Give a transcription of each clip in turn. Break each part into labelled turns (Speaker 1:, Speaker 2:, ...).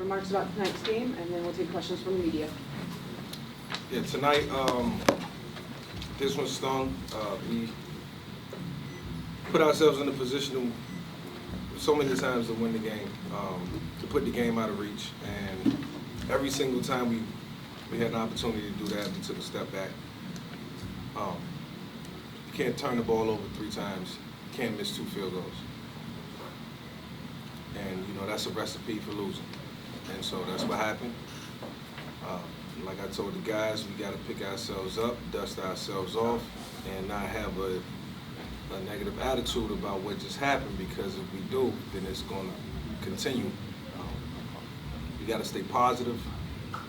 Speaker 1: remarks about tonight's game, and then we'll take questions from the media.
Speaker 2: Yeah, tonight, this one stung. We put ourselves in a position so many times to win the game, to put the game out of reach, and every single time we had an opportunity to do that, we took a step back. You can't turn the ball over 3 times. You can't miss 2 field goals. And, that's a recipe for losing. And so that's what happened. Like I told the guys, we got to pick ourselves up, dust ourselves off, and not have a negative attitude about what just happened, because if we do, then it's going to continue. We got to stay positive,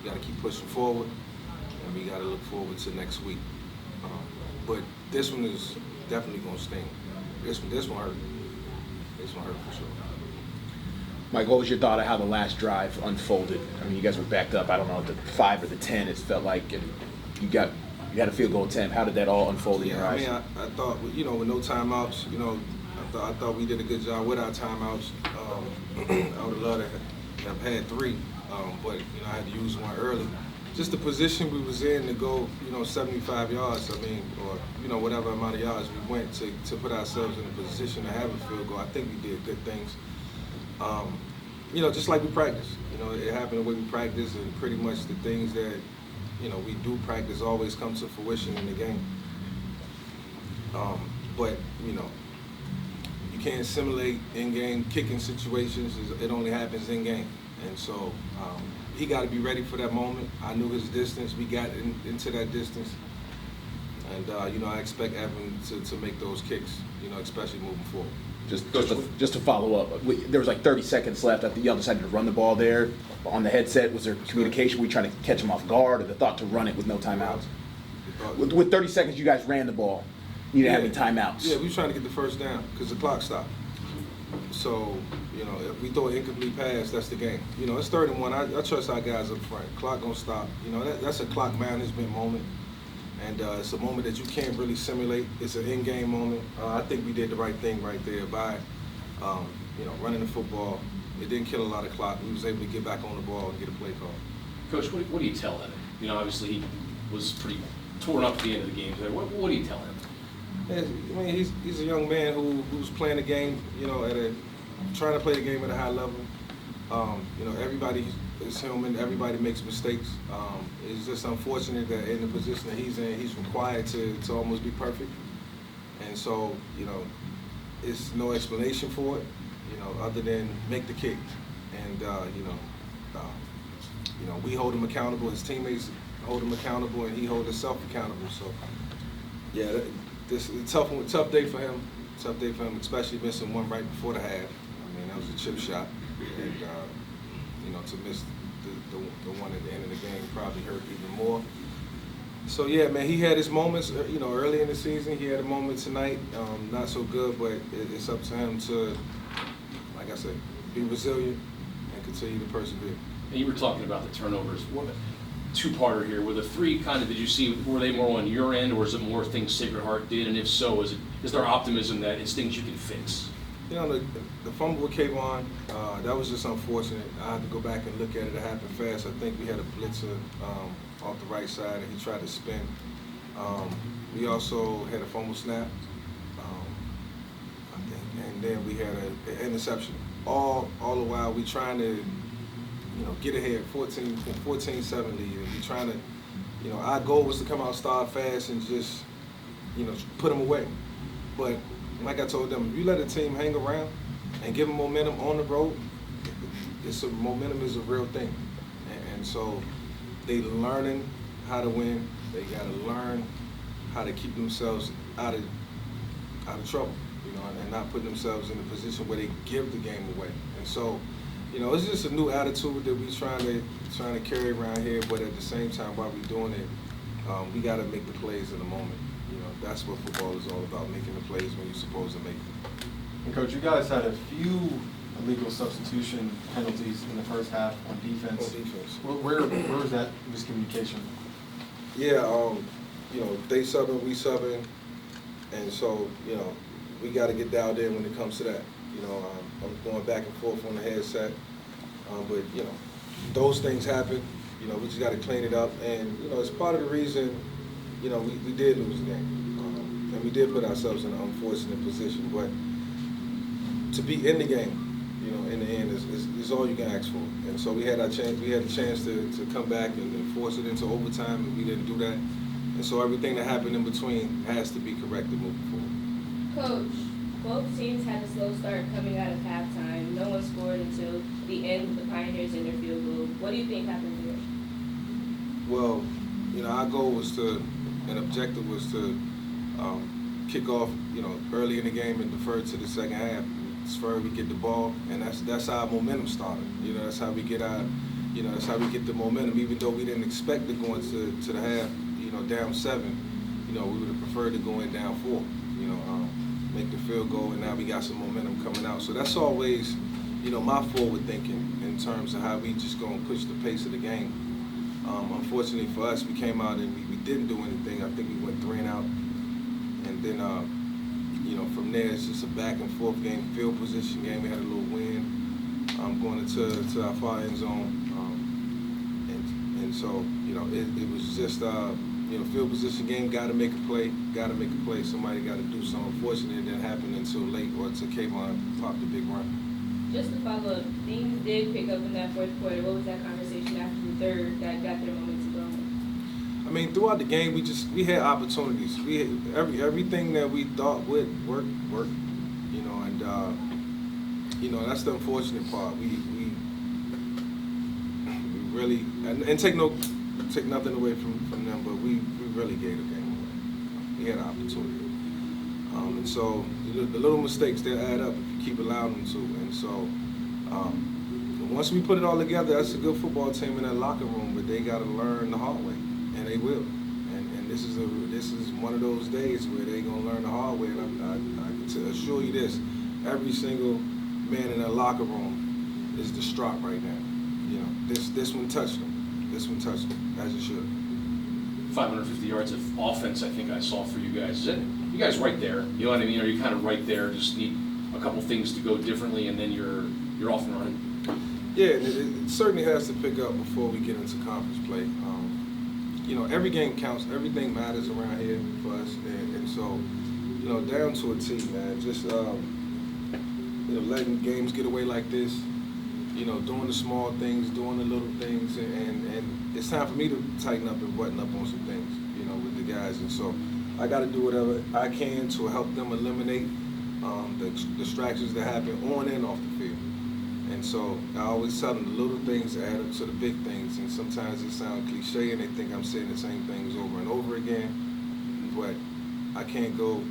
Speaker 2: we got to keep pushing forward, and we got to look forward to next week. But this one is definitely going to sting. This one hurt. This one hurt for sure.
Speaker 3: Mike, what was your thought of how the last drive unfolded? I mean, you guys were backed up, I don't know, the 5 or the 10, it felt like, and you had a field goal attempt. How did that all unfold in your eyes?
Speaker 2: I thought, with no timeouts, I thought we did a good job with our timeouts. I would have loved to have had 3, but, I had to use one early. Just the position we was in to go, 75 yards, or, whatever amount of yards we went to put ourselves in a position to have a field goal. I think we did good things. Just like we practice. It happened the way we practice, and pretty much the things that, we do practice always come to fruition in the game. But, you can't simulate in-game kicking situations. It only happens in-game. And so he got to be ready for that moment. I knew his distance. We got into that distance. And, I expect Evan to make those kicks, especially moving forward.
Speaker 3: Just to follow up, there was like 30 seconds left. I think y'all decided to run the ball there on the headset. Was there communication? Were you trying to catch him off guard, or the thought to run it with no timeouts? With 30 seconds, you guys ran the ball. You didn't have any timeouts.
Speaker 2: Yeah, we were trying to get the first down because the clock stopped. So, if we throw an incomplete pass, that's the game. It's 3rd and 1. I trust our guys up front. Clock gonna stop. That's a clock management moment. And it's a moment that you can't really simulate. It's an in-game moment. I think we did the right thing right there by, running the football. It didn't kill a lot of clock. We was able to get back on the ball and get a play call.
Speaker 4: Coach, what do you tell him? Obviously he was pretty torn up at the end of the game. What do you tell him?
Speaker 2: Yeah, he's a young man who's playing the game, trying to play the game at a high level. Everybody is human. Everybody makes mistakes. It's just unfortunate that in the position that he's in, he's required to almost be perfect. And so, it's no explanation for it, other than make the kick. And, we hold him accountable. His teammates hold him accountable, and he holds himself accountable. So, yeah, this is a tough day for him. Tough day for him, especially missing one right before the half. That was a chip shot. And, to miss the one at the end of the game probably hurt even more. So yeah, man, he had his moments, early in the season. He had a moment tonight, not so good, but it's up to him to, like I said, be resilient and continue to persevere.
Speaker 4: And you were talking about the turnovers. What two-parter here? Were the 3 were they more on your end, or is it more things Sacred Heart did? And if so, is there optimism that it's things you can fix?
Speaker 2: The fumble with Kayvon, that was just unfortunate. I had to go back and look at it. It happened fast. I think we had a blitzer off the right side, and he tried to spin. We also had a fumble snap, I think, and then we had an interception. All the while we trying to, get ahead, 14-7 lead. And we trying to, our goal was to come out, start fast, and just, put them away. But like I told them, if you let a team hang around and give them momentum on the road, momentum is a real thing. And so they learning how to win. They got to learn how to keep themselves out of trouble, and not put themselves in a position where they give the game away. And so, it's just a new attitude that we trying to carry around here. But at the same time, while we're doing it, we got to make the plays in the moment. That's what football is all about, making the plays when you're supposed to make them.
Speaker 5: And Coach, you guys had a few illegal substitution penalties in the first half on defense. Where was that miscommunication?
Speaker 2: Yeah, they subbing, we subbing, and so, we got to get dialed in when it comes to that. I'm going back and forth on the headset, but, those things happen. You know, we just got to clean it up, and you know, it's part of the reason. You know, we did lose the game, and we did put ourselves in an unfortunate position. But to be in the game, you know, in the end, is all you can ask for. And so we had our chance. We had a chance to come back and force it into overtime, and we didn't do that. And so everything that happened in between has to be corrected moving forward.
Speaker 6: Coach, both teams had a slow start coming out of halftime. No one scored until the end with the Pioneers in their field goal. What do you think happened here?
Speaker 2: Well, you know, our goal was to, and objective was to kick off, you know, early in the game and defer to the second half. Defer, we get the ball, and that's how our momentum started. You know, that's how we get our, you know, that's how we get the momentum. Even though we didn't expect to go into the half, you know, down 7, you know, we would have preferred to go in down 4. You know, make the field goal, and now we got some momentum coming out. So that's always, you know, my forward thinking in terms of how we just gonna push the pace of the game. Unfortunately for us, we came out and we didn't do anything. I think we went 3 and out, and then you know, from there it's just a back and forth game, field position game. We had a little win going into our far end zone, and so you know it was just you know, field position game. Got to make a play. Got to make a play. Somebody got to do something. Unfortunately, it didn't happen until late, or until Kayvon popped a big run.
Speaker 6: Just to follow up, things did pick up in that fourth quarter. What was that conversation after the third that got their momentum going?
Speaker 2: I mean, throughout the game, we had opportunities. We had everything that we thought would work. You know, and you know, that's the unfortunate part. We really and take nothing away from them, but we really gave the game away. We had an opportunity, and so the little mistakes that add up if you keep allowing them to. And so once we put it all together, that's a good football team in that locker room. But they got to learn the hard way, and they will. And this is one of those days where they're gonna learn the hard way. And I can assure you this: every single man in that locker room is distraught right now. You know, this one touched them. This one touched them, as it should.
Speaker 4: 550 yards of offense, I think I saw for you guys. Is it, you guys right there? You know what I mean? Are you kind of right there? Just need a couple things to go differently, and then you're off and running.
Speaker 2: Yeah, it certainly has to pick up before we get into conference play. You know, every game counts. Everything matters around here for us, and so, you know, down to a T, man. Just you know, letting games get away like this. You know, doing the small things, doing the little things, and it's time for me to tighten up and button up on some things, you know, with the guys. And so I got to do whatever I can to help them eliminate the distractions that happen on and off the field. And so I always tell them the little things add up to the big things. And sometimes it sounds cliche and they think I'm saying the same things over and over again. But I can't go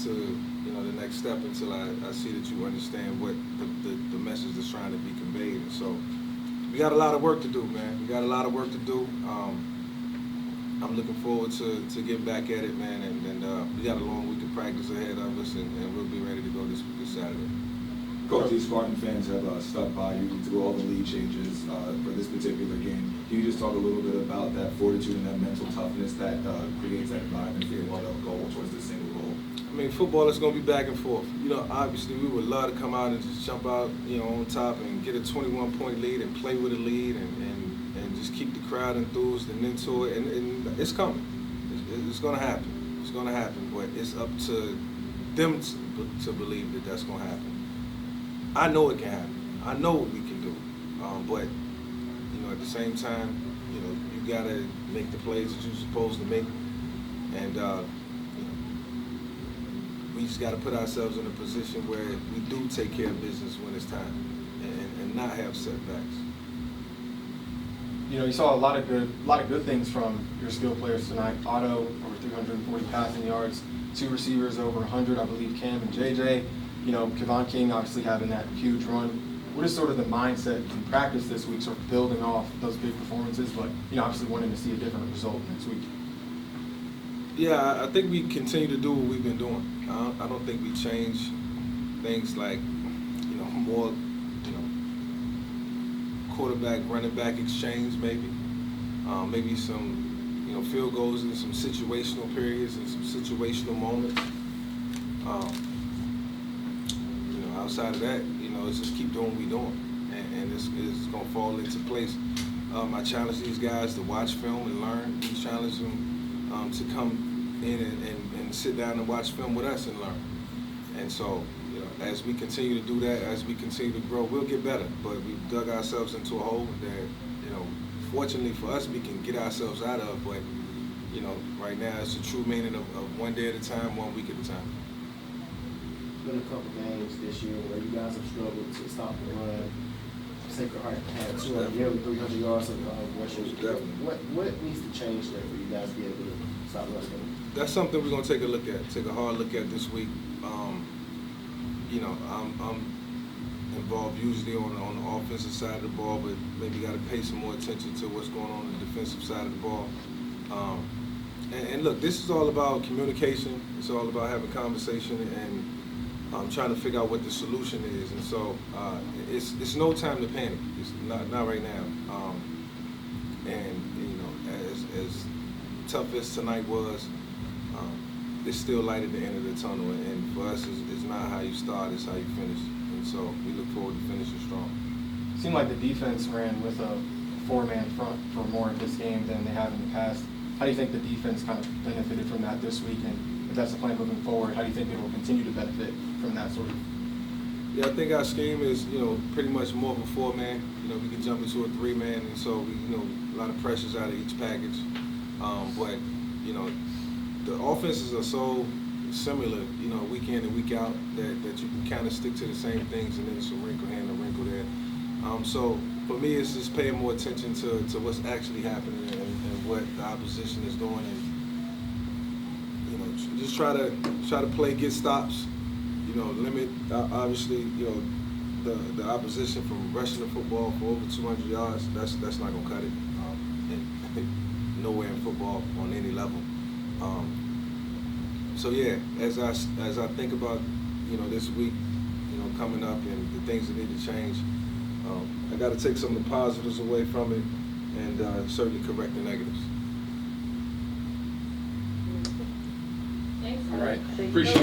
Speaker 2: to, you know, the next step until I see that you understand what the message is trying to be conveyed. And so we got a lot of work to do, man. We got a lot of work to do. I'm looking forward to getting back at it, man. And we got a long week of practice ahead of us, and we'll be ready to go this Saturday.
Speaker 7: Coach, these Spartan fans have stuck by you through all the lead changes for this particular game. Can you just talk a little bit about that fortitude and that mental toughness that creates that environment for you to go towards the single goal?
Speaker 2: I mean, football is going to be back and forth. You know, obviously we would love to come out and just jump out, you know, on top and get a 21-point lead and play with a lead and just keep the crowd enthused and into it. And it's coming. It's going to happen. It's going to happen. But it's up to them to believe that that's going to happen. I know it can happen. I know what we can do. But, you know, at the same time, you know, you got to make the plays that you're supposed to make. And, you know, we just got to put ourselves in a position where we do take care of business when it's time and not have setbacks.
Speaker 5: You know, you saw a lot of good things from your skill players tonight. Otto, over 340 passing yards, 2 receivers over 100, I believe Cam and JJ. You know, Kevon King obviously having that huge run. What is sort of the mindset in practice this week, sort of building off those big performances, but, you know, obviously wanting to see a different result next week?
Speaker 2: Yeah, I think we continue to do what we've been doing. I don't think we change things like, you know, more, you know, quarterback, running back exchange maybe. Maybe some, you know, field goals in some situational periods and some situational moments. You know, outside of that, you know, it's just keep doing what we're doing. and it's going to fall into place. I challenge these guys to watch film and learn. We challenge them to come in and sit down and watch film with us and learn. And so, you know, as we continue to do that, as we continue to grow, we'll get better. But we've dug ourselves into a hole that, you know, fortunately for us, we can get ourselves out of. But, you know, right now it's the true meaning of one day at a time, 1 week at a time.
Speaker 8: There's been a couple games this year where you guys have struggled to stop the run. Sacred Heart had 300 yards of rushing. What needs to change there for you guys to be able to stop rushing?
Speaker 2: That's something we're gonna take a look at, take a hard look at this week. You know, I'm involved usually on the offensive side of the ball, but maybe got to pay some more attention to what's going on the defensive side of the ball. And look, this is all about communication. It's all about having conversation and trying to figure out what the solution is. And so it's no time to panic. It's not right now. And you know, as tough as tonight was, it's still light at the end of the tunnel. And for us, it's not how you start, it's how you finish. And so we look forward to finishing strong.
Speaker 5: It seemed like the defense ran with a four-man front for more of this game than they have in the past. How do you think the defense kind of benefited from that this week? And if that's the plan moving forward, how do you think it will continue to benefit from that sort of?
Speaker 2: Yeah, I think our scheme is, you know, pretty much more of a four-man. You know, we can jump into a three-man, and so we, you know, a lot of pressures out of each package. But, you know, the offenses are so similar, you know, week in and week out, that you can kind of stick to the same things, and then it's a wrinkle here and a wrinkle there. So for me, it's just paying more attention to what's actually happening and what the opposition is doing, and you know, just try to play, get stops. You know, limit obviously, you know, the opposition from rushing the football for over 200 yards. That's not gonna cut it. And nowhere in football on any level. So yeah, as I think about, you know, this week, you know, coming up and the things that need to change, I got to take some of the positives away from it and certainly correct the negatives.
Speaker 6: Thanks.
Speaker 3: All right.
Speaker 1: Thank you.
Speaker 4: Appreciate it.